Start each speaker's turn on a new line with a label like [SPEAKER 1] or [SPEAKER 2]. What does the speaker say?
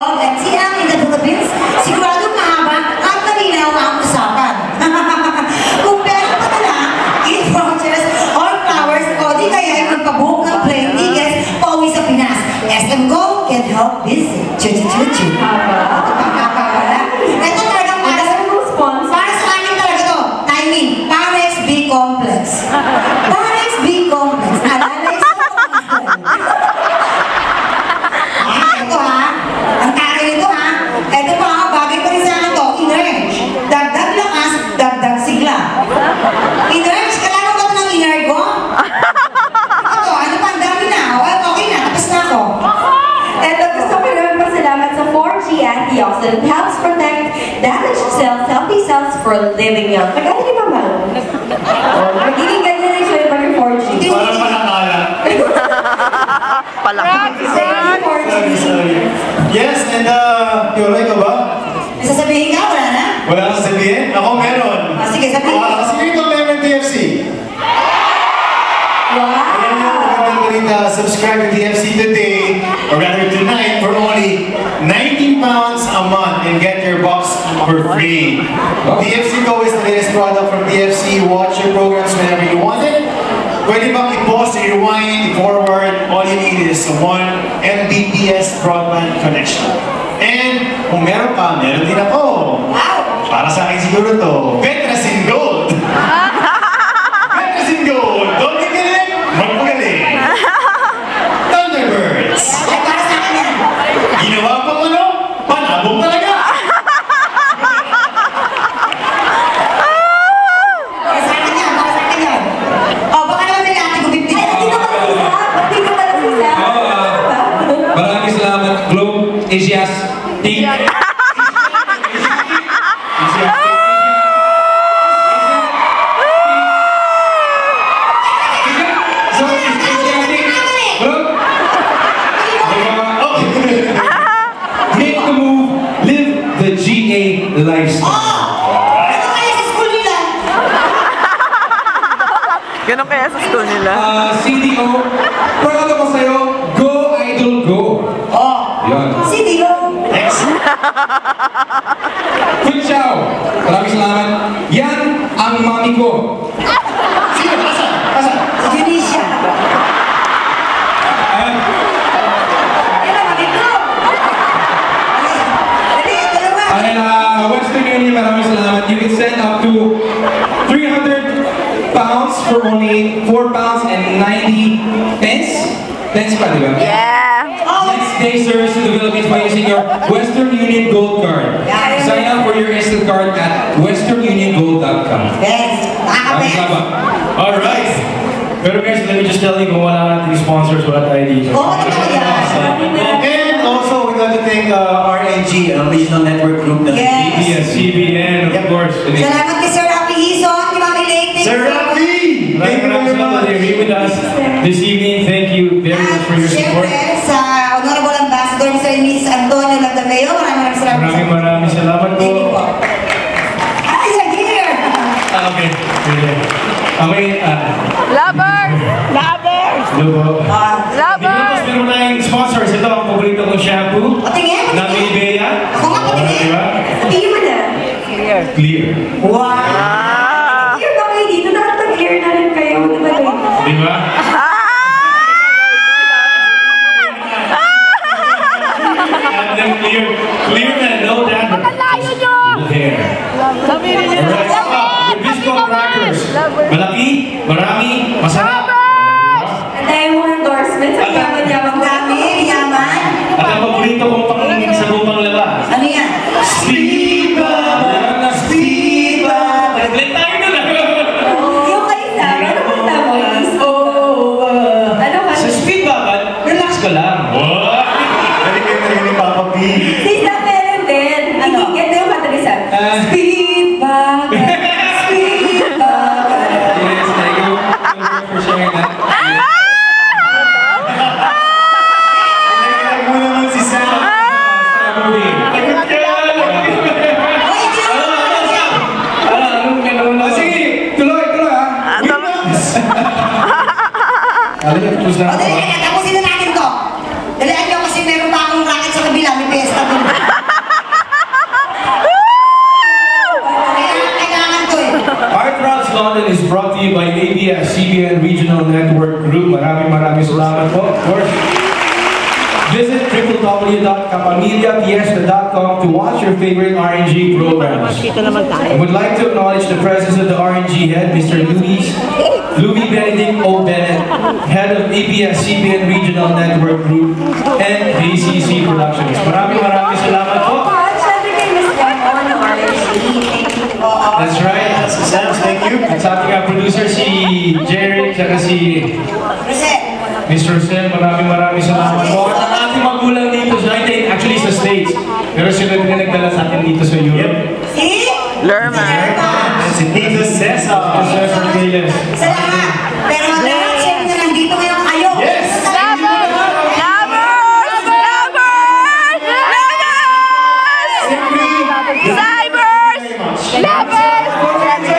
[SPEAKER 1] abroad at siyang in the Philippines, sigurado mahaba at malinaw ang usapan. Kung pera pa na lang, gift vouchers or flowers o di kaya magpabook ng plane tickets pauwi sa Pinas. SM Go can help this. Chuchu-chuchu. Ito talagang para sa akin talaga to. Timing. Parex B Complex. Parex B Complex. Alalay sa ito ha. Ang taray nito ha. Ito pa ha. Bagay pa rin sa akin to. Inerge. Dagdag lakas. Dagdag sigla. Inerge. Kailangan ba ito ng Inergo? Ito. Ano pa? Ang dami na. Okay na. Tapos na ako.
[SPEAKER 2] Ito, gusto ko naman pasalamat sa 4G Antioxidant. Helps protect damaged cells, healthy cells for living young. Pag-ano ni Mama? Magiging ganyan na siya yung 4G.
[SPEAKER 3] Parang panakala. Yes, and Yoroy ka ba?
[SPEAKER 1] May sasabihin ka? Wala na?
[SPEAKER 3] Wala kang sabihin? Ako meron.
[SPEAKER 1] Sige, sabihin.
[SPEAKER 3] Sabihin ko meron TFC.
[SPEAKER 2] Wow!
[SPEAKER 3] Subscribe to TFC today, or rather tonight, for only 19 pounds a month and get your box for free. TFC Go is the latest product from TFC. Watch your programs whenever you want it. Pwede bang i-pause, i-rewind, i-forward? All you need is 1 Mbps broadband connection. And kung meron pa, meron din ako. Para sa akin siguro to, Vetrasin Gold. Vetrasin Gold. Don't you get it? Magpagaling. Thunderbirds.
[SPEAKER 1] Ay, para sa akin yan.
[SPEAKER 3] Ginawa pang ano? Panabong talaga.
[SPEAKER 1] Para sa akin yan. Para sa akin yan. O, baka naman may ate ko bibigyan.
[SPEAKER 2] Hindi ka pala sisa.
[SPEAKER 4] Maraming salamat, Globe Asia's team. Make the move, live the GA lifestyle.
[SPEAKER 1] Ano kaya sa school nila?
[SPEAKER 5] Ganun kaya sa school nila?
[SPEAKER 4] CDO, proud ako sa'yo, go idol go. Yan.
[SPEAKER 1] CDO.
[SPEAKER 3] Next.
[SPEAKER 4] Kun Chow, maraming salamat. Yan ang mami ko.
[SPEAKER 3] Sino? Asan? Asan?
[SPEAKER 1] Si Junisha.
[SPEAKER 4] Ayan. And Western Union, maraming salamat. You can send up to 300 pounds for only 4 pounds and 90 pence. Pence pa, di ba?
[SPEAKER 5] Yeah!
[SPEAKER 4] Next day service to the Philippines by using your Western Union Gold Card. Sign up for your instant card at westernuniongold.com.
[SPEAKER 1] Best.
[SPEAKER 4] Maraming salamat.
[SPEAKER 3] Alright. Pero guys, let me just tell you kung wala natin sponsors, wala tayo dito.
[SPEAKER 1] Oo, totoo yan.
[SPEAKER 3] And also, we got to thank RNG, Regional Network Group.
[SPEAKER 1] Yes.
[SPEAKER 3] CBN, of course.
[SPEAKER 1] Salamat kay Sir Rafi Hizon, kay Mami Lake.
[SPEAKER 3] Sir Rafi! Thank you very much.
[SPEAKER 6] They're here with us this evening. Thank you very much for your support.
[SPEAKER 1] Siyempre, sa Honorable Ambassador, Mr. and Mrs. Antonio Lagdameo, maraming salamat.
[SPEAKER 6] Maraming salamat po.
[SPEAKER 1] Thank you po. Ay, sir, here!
[SPEAKER 6] Okay. Okay.
[SPEAKER 5] Lovers! Lovers!
[SPEAKER 6] Hello po.
[SPEAKER 5] Lovers!
[SPEAKER 6] Meron tayong sponsors. Ito ang paborito kong shampoo.
[SPEAKER 1] Patingin,
[SPEAKER 6] Na
[SPEAKER 1] patingin.
[SPEAKER 6] Nivea.
[SPEAKER 1] Ako nga patingin.
[SPEAKER 6] Diba?
[SPEAKER 2] Sabihin mo na.
[SPEAKER 6] Clear.
[SPEAKER 1] Wow!
[SPEAKER 2] Clear ba kayo dito? Nakapag-clear na rin kayo.
[SPEAKER 6] Diba? And then clear na, no dandruff.
[SPEAKER 5] Layo nyo!
[SPEAKER 6] Full hair.
[SPEAKER 5] Sabihin nyo!
[SPEAKER 6] Alright, Bisco crackers. Malaki, marami, masarap.
[SPEAKER 2] Ang dami mong endorsements. Ang yaman-yaman
[SPEAKER 1] Ang dami, yaman.
[SPEAKER 6] At ang paborito kong pang-sabong panglaba.
[SPEAKER 1] Ano yan?
[SPEAKER 6] Speed Baba! Speed Baba! Nag-let tayo na lang.
[SPEAKER 2] Yung kayo sa ano punta mo? Ano ka?
[SPEAKER 6] Sa Speed Baba, relax ka lang.
[SPEAKER 3] Galing kayo na rin ni Papa B.
[SPEAKER 2] Sisa meron din. Ano? Ito yung katalisan. Speed back. Speed back.
[SPEAKER 4] Yes, thank you for sharing that.
[SPEAKER 3] Naglag mo naman si Sam.
[SPEAKER 7] kapamilyafiesta.com to watch your favorite RNG programs. I would like to acknowledge the presence of the RNG head, Mr. Louis Benedict O. Bennett, head of ABS-CBN Regional Network Group and ACC Productions. Maraming salamat po.
[SPEAKER 2] Siyempre kay Miss Demon RNG. Thank you po.
[SPEAKER 7] That's right.
[SPEAKER 3] Sam, thank you.
[SPEAKER 7] At sa ating producer si Jerry, saka si Mr. Rosel, maraming salamat po. At ang ating magulang dito sa actually sa States. Pero sila din nagdala sa atin dito sa Europe.
[SPEAKER 1] Si?
[SPEAKER 5] Lerman.
[SPEAKER 3] Si Tito Cesar.
[SPEAKER 7] Cesar Gales.
[SPEAKER 1] Sa lahat. Pero ang lahat, siyempre na nandito ngayon kayo.
[SPEAKER 3] Yes!
[SPEAKER 5] Lovers! Lovers! Lovers! Lovers!
[SPEAKER 3] Simply,
[SPEAKER 5] Cybers! Lovers!